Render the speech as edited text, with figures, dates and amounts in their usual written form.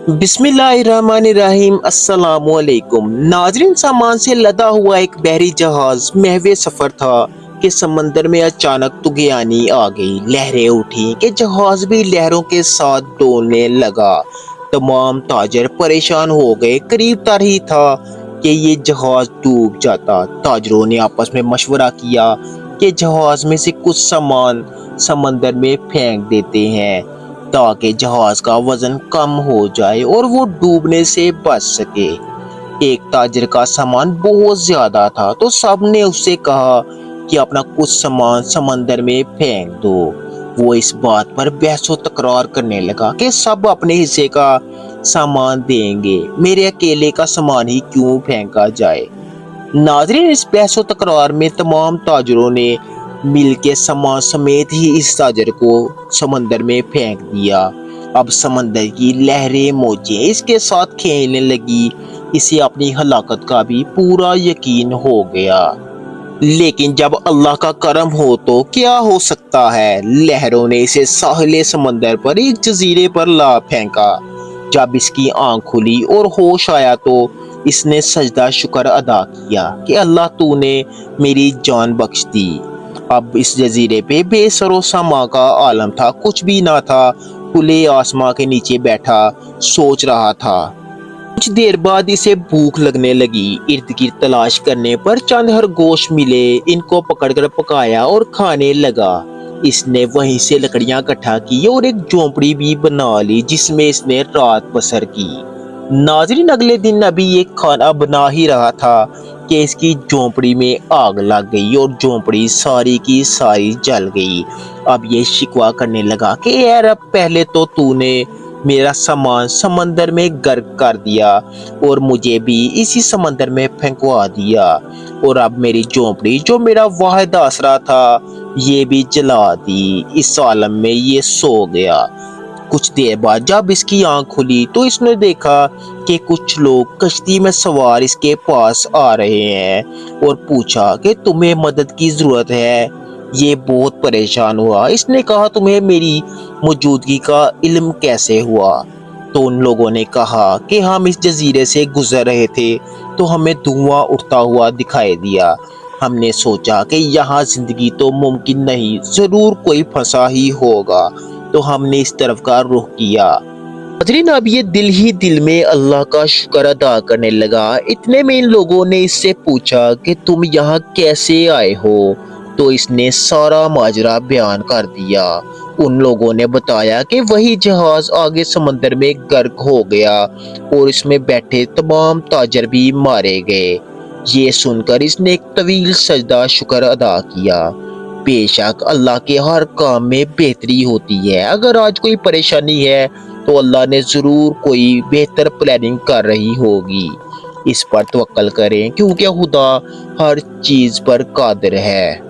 बिस्मिल्लाहिर्रहमानिर्रहीम अस्सलामुअलैकुम नाजरीन। सामान से लदा हुआ एक बहरी जहाज महवे सफर था कि समंदर में अचानक तूफानी आ गई। लहरें उठी कि जहाज भी लहरों के साथ डोलने लगा। तमाम ताजर परेशान हो गए। करीब तर ही था कि ये जहाज डूब जाता। ताजरों ने आपस में मशवरा किया कि जहाज में से कुछ सामान समंदर में फेंक देते हैं ताकि जहाज का वजन कम हो जाए और वो डूबने से बच सके। एक ताजिर का सामान बहुत ज्यादा था तो सबने उससे कहा कि अपना कुछ सामान समंदर में फेंक दो। वो इस बात पर बहसो तकरार करने लगा कि सब अपने हिस्से का सामान देंगे, मेरे अकेले का सामान ही क्यों फेंका जाए। नाजरीन, इस बहसो तकरार में तमाम ताजरों ने मिल के सामान समेत ही इस ताजर को समंदर में फेंक दिया। अब समंदर की लहरें मौजें इसके साथ खेलने लगी। इसे अपनी हलाकत का भी पूरा यकीन हो गया। लेकिन जब अल्लाह का करम हो तो क्या हो सकता है। लहरों ने इसे साहिले समंदर पर एक जजीरे पर ला फेंका। जब इसकी आंख खुली और होश आया तो इसने सजदा शुक्र अदा किया कि अल्लाह तूने मेरी जान बख्श दी। अब इस जजीरे पे बेसरो समा का आलम था, कुछ भी ना था। खुले आसमां के नीचे बैठा सोच रहा था। कुछ देर बाद इसे भूख लगने लगी। इर्द गिर्द तलाश करने पर चंद खरगोश मिले। इनको पकड़कर पकाया और खाने लगा। इसने वहीं से लकड़ियां इकट्ठा की और एक झोंपड़ी भी बना ली जिसमें इसने रात बसर की। नाजरीन, अगले दिन अभी ये खाना बना ही रहा था कि इसकी झोंपड़ी में आग लग गई और झोंपड़ी सारी की सारी जल गई। अब ये शिकवा करने लगा कि यार, अब पहले तो तूने मेरा सामान समंदर में गर्क कर दिया और मुझे भी इसी समंदर में फेंकवा दिया, और अब मेरी झोंपड़ी जो मेरा वाहिद आसरा था ये भी जला दी। इस आलम में ये सो गया। कुछ देर बाद जब इसकी आंख खुली तो इसने देखा कि कुछ लोग कश्ती में सवार इसके पास आ रहे हैं और पूछा कि तुम्हें मदद की जरूरत है। ये बहुत परेशान हुआ। इसने कहा, तुम्हें मेरी मौजूदगी का इल्म कैसे हुआ। तो उन लोगों ने कहा कि हम इस जजीरे से गुजर रहे थे तो हमें धुआं उठता हुआ दिखाई दिया। हमने सोचा कि यहाँ जिंदगी तो मुमकिन नहीं, जरूर कोई फंसा ही होगा, तो हमने इस तरफ का रुख किया। नाज़रीन, अब ये दिल ही दिल में अल्लाह का शुक्र अदा करने लगा। इतने में इन लोगों ने इससे पूछा कि तुम यहाँ कैसे आए हो। तो इसने सारा माजरा बयान कर दिया। उन लोगों ने बताया कि वही जहाज आगे समंदर में गर्क हो गया और इसमें बैठे तमाम ताजर भी मारे गए। ये सुनकर इसने एक तवील सजदा शुक्र अदा किया। बेशक अल्लाह के हर काम में बेहतरी होती है। अगर आज कोई परेशानी है तो अल्लाह ने जरूर कोई बेहतर प्लानिंग कर रही होगी। इस पर तवक्कल करें क्योंकि खुदा हर चीज पर कादिर है।